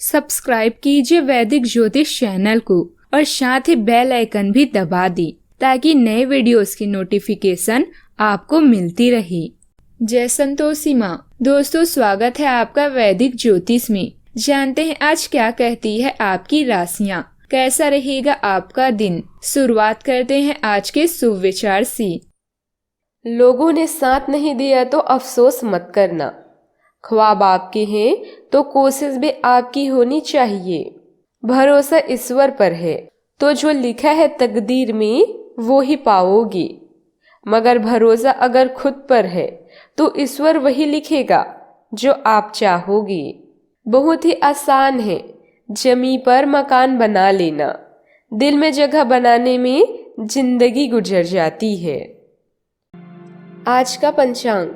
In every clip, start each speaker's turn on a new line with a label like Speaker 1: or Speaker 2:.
Speaker 1: Subscribe कीजिए वैदिक ज्योतिष चैनल को और साथ ही बेल आइकन भी दबा दी ताकि नए वीडियोस की नोटिफिकेशन आपको मिलती रहे। जय संतोषी माँ। दोस्तों, स्वागत है आपका वैदिक ज्योतिष में। जानते हैं आज क्या कहती है आपकी राशियाँ, कैसा रहेगा आपका दिन। शुरुआत करते हैं आज के शुभ विचार से।
Speaker 2: लोगों ने साथ नहीं दिया तो अफसोस मत करना। ख्वाब आपके हैं तो कोशिश भी आपकी होनी चाहिए। भरोसा ईश्वर पर है तो जो लिखा है तकदीर में वो ही पाओगे, मगर भरोसा अगर खुद पर है तो ईश्वर वही लिखेगा जो आप चाहोगे। बहुत ही आसान है जमीन पर मकान बना लेना, दिल में जगह बनाने में जिंदगी गुजर जाती है। आज का पंचांग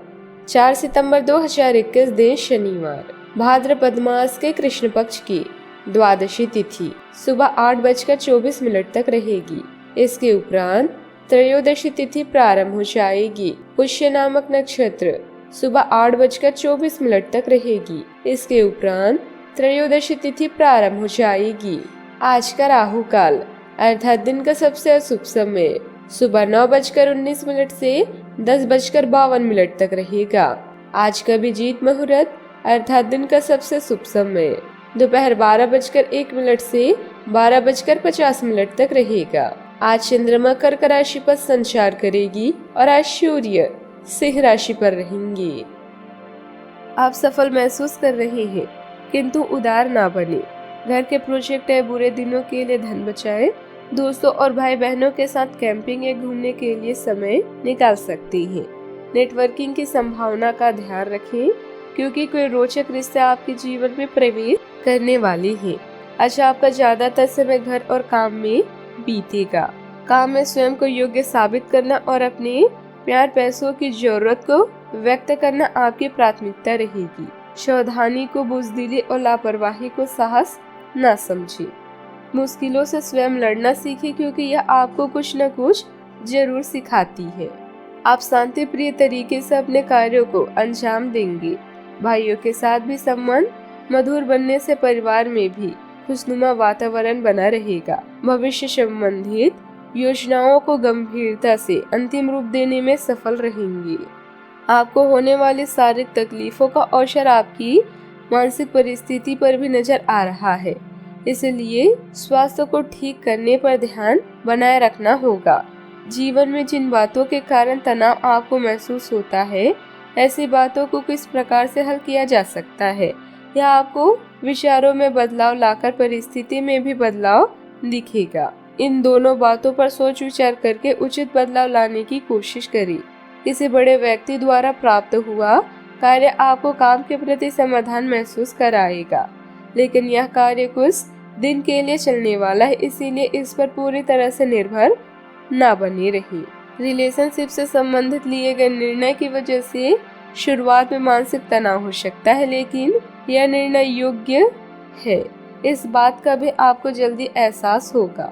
Speaker 2: 4 सितंबर 2021 दिन शनिवार, भाद्रपद मास के कृष्ण पक्ष की द्वादशी तिथि सुबह 8:24 तक रहेगी। इसके उपरांत त्रयोदशी तिथि प्रारंभ हो जाएगी। पुष्य नामक नक्षत्र सुबह 8:24 तक रहेगी। इसके उपरांत त्रयोदशी तिथि प्रारंभ हो जाएगी। आज का राहु काल अर्थात दिन का सबसे अशुभ समय सुबह 9:19 से 10:52 तक रहेगा। आज का अभिजीत मुहूर्त अर्थात दिन का सबसे शुभ समय दोपहर 12:01 से 12:50 तक रहेगा। आज चंद्रमा कर्क राशि पर संचार करेगी और आज सूर्य सिंह राशि पर रहेंगे। आप सफल महसूस कर रहे हैं किंतु उदार ना बने। घर के प्रोजेक्ट या बुरे दिनों के लिए धन बचाएं। दोस्तों और भाई बहनों के साथ कैंपिंग या घूमने के लिए समय निकाल सकती हैं। नेटवर्किंग की संभावना का ध्यान रखें क्योंकि कोई रोचक रिश्ता आपके जीवन में प्रवेश करने वाली है। आज आपका ज्यादातर समय घर और काम में बीतेगा। काम में स्वयं को योग्य साबित करना और अपने प्यार पैसों की जरूरत को व्यक्त करना आपकी प्राथमिकता रहेगी। सावधानी को बुजदिली और लापरवाही को साहस न समझे। मुश्किलों से स्वयं लड़ना सीखें क्योंकि यह आपको कुछ न कुछ जरूर सिखाती है। आप शांति प्रिय तरीके से अपने कार्यों को अंजाम देंगे। भाइयों के साथ भी संबंध मधुर बनने से परिवार में भी खुशनुमा वातावरण बना रहेगा। भविष्य संबंधित योजनाओं को गंभीरता से अंतिम रूप देने में सफल रहेंगे। आपको होने वाली शारीरिक तकलीफों का असर आपकी मानसिक परिस्थिति पर भी नजर आ रहा है, इसलिए स्वास्थ्य को ठीक करने पर ध्यान बनाए रखना होगा। जीवन में जिन बातों के कारण तनाव आपको महसूस होता है, ऐसी बातों को किस प्रकार से हल किया जा सकता है, यह आपको विचारों में बदलाव लाकर परिस्थिति में भी बदलाव दिखेगा। इन दोनों बातों पर सोच विचार करके उचित बदलाव लाने की कोशिश करें। किसी बड़े व्यक्ति द्वारा प्राप्त हुआ कार्य आपको काम के प्रति समाधान महसूस कराएगा, लेकिन यह कार्य कुछ दिन के लिए चलने वाला है, इसीलिए इस पर पूरी तरह से निर्भर ना बने रहिए। रिलेशनशिप से संबंधित लिए गए निर्णय की वजह से शुरुआत में मानसिक तनाव हो सकता है, लेकिन यह निर्णय योग्य है, इस बात का भी आपको जल्दी एहसास होगा।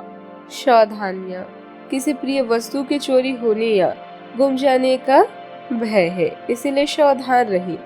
Speaker 2: सावधानियां, किसी प्रिय वस्तु के चोरी होने या गुम जाने का भय है, इसीलिए सावधान रहिए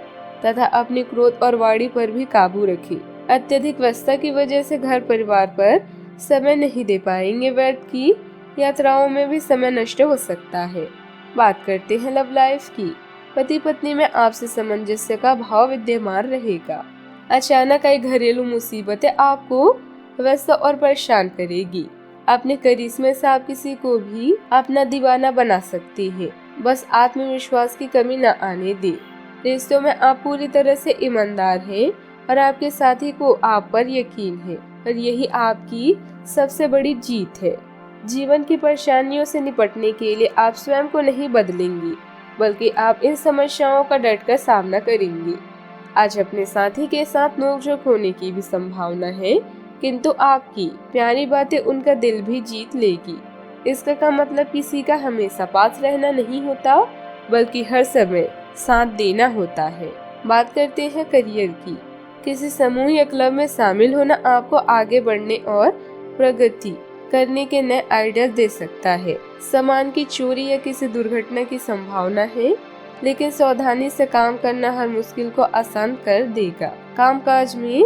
Speaker 2: तथा अपने क्रोध और वाणी पर भी काबू रखिए। अत्यधिक व्यस्तता की वजह से घर परिवार पर समय नहीं दे पाएंगे। व्यर्थ की यात्राओं में भी समय नष्ट हो सकता है। बात करते हैं लव लाइफ की। पति पत्नी में आपसी सामंजस्य का भाव विद्यमान रहेगा। अचानक आई घरेलू मुसीबतें आपको व्यस्त और परेशान करेगी। अपने करिश्मे से आप किसी को भी अपना दीवाना बना सकती हैं। बस आत्मविश्वास की कमी न आने दे। रिश्तों में आप पूरी तरह से ईमानदार हैं और आपके साथी को आप पर यकीन है और यही आपकी सबसे बड़ी जीत है। जीवन की परेशानियों से निपटने के लिए आप स्वयं को नहीं बदलेंगी, बल्कि आप इन समस्याओं का डटकर सामना करेंगी। आज अपने साथी के साथ नोकझोंक होने की भी संभावना है, किंतु आपकी प्यारी बातें उनका दिल भी जीत लेगी। इसका का मतलब किसी का हमेशा पास रहना नहीं होता, बल्कि हर समय साथ देना होता है। बात करते हैं करियर की। किसी समूह या क्लब में शामिल होना आपको आगे बढ़ने और प्रगति करने के नए आइडिया दे सकता है। सामान की चोरी या किसी दुर्घटना की संभावना है, लेकिन सावधानी से काम करना हर मुश्किल को आसान कर देगा। कामकाज में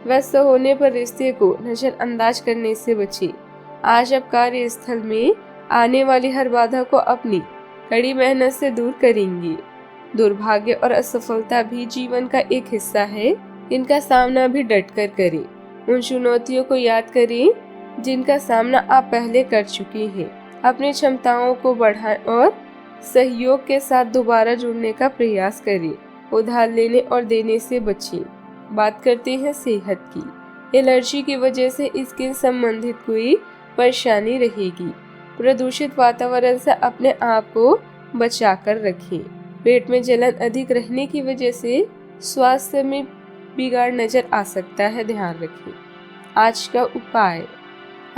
Speaker 2: व्यस्त होने पर रिश्ते को नजरअंदाज करने से बचें। आज आप कार्यस्थल में आने वाली हर बाधा को अपनी कड़ी मेहनत से दूर करेंगे। दुर्भाग्य और असफलता भी जीवन का एक हिस्सा है, इनका सामना भी डटकर करें। उन चुनौतियों को याद करें जिनका सामना आप पहले कर चुके हैं। अपनी क्षमताओं को बढ़ाएं और सहयोग के साथ दोबारा जुड़ने का प्रयास करें। उधार लेने और देने से बचें। बात करते हैं सेहत की। एलर्जी की वजह से स्किन संबंधित कोई परेशानी रहेगी। प्रदूषित वातावरण से अपने आप को बचाकर रखें। पेट में जलन अधिक रहने की वजह से स्वास्थ्य में बिगाड़ नजर आ सकता है, ध्यान रखें। आज का उपाय,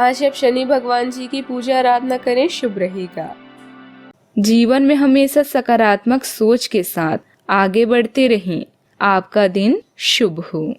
Speaker 2: आज आप शनि भगवान जी की पूजा आराधना करें, शुभ रहेगा।
Speaker 1: जीवन में हमेशा सकारात्मक सोच के साथ आगे बढ़ते रहें। आपका दिन शुभ हो।